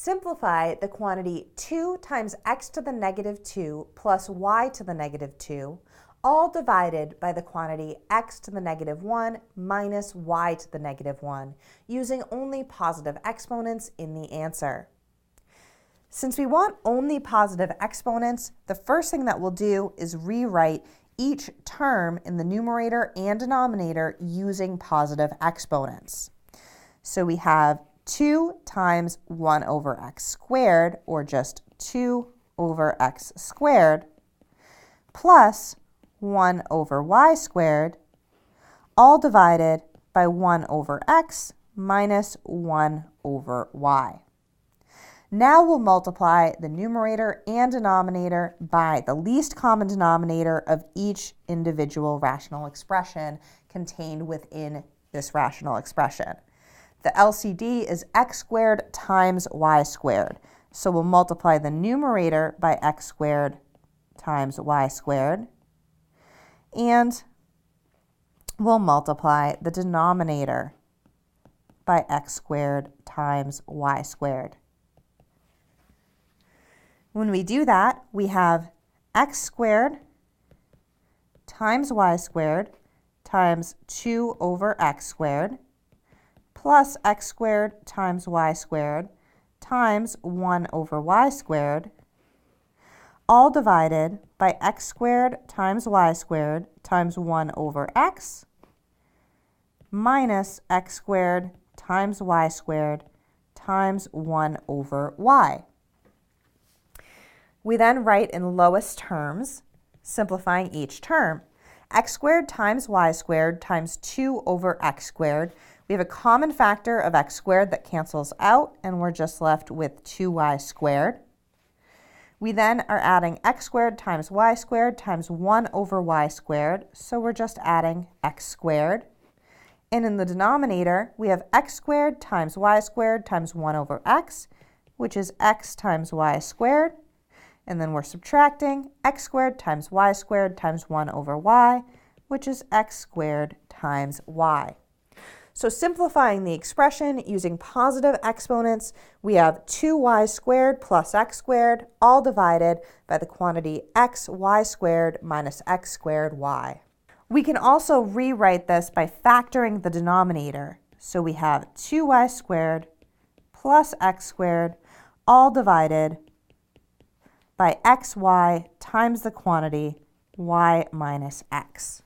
Simplify the quantity 2 times x to the negative 2 plus y to the negative 2, all divided by the quantity x to the negative 1 minus y to the negative 1, using only positive exponents in the answer. Since we want only positive exponents, the first thing that we'll do is rewrite each term in the numerator and denominator using positive exponents. So we have 2 times 1 over x squared, or just 2 over x squared, plus 1 over y squared, all divided by 1 over x minus 1 over y. Now we'll multiply the numerator and denominator by the least common denominator of each individual rational expression contained within this rational expression. The LCD is x squared times y squared. So we'll multiply the numerator by x squared times y squared, and we'll multiply the denominator by x squared times y squared. When we do that, we have x squared times y squared times 2 over x squared plus x squared times y squared times 1 over y squared, all divided by x squared times y squared times 1 over x minus x squared times y squared times 1 over y. We then write in lowest terms, simplifying each term. X squared times y squared times 2 over x squared. We have a common factor of x squared that cancels out, and we're just left with 2y squared. We then are adding x squared times y squared times 1 over y squared, so we're just adding x squared. And in the denominator, we have x squared times y squared times 1 over x, which is x times y squared. And then we're subtracting x squared times y squared times 1 over y, which is x squared times y. So simplifying the expression using positive exponents, we have 2y squared plus x squared, all divided by the quantity x y squared minus x squared y. We can also rewrite this by factoring the denominator. So we have 2y squared plus x squared, all divided by xy times the quantity y minus x.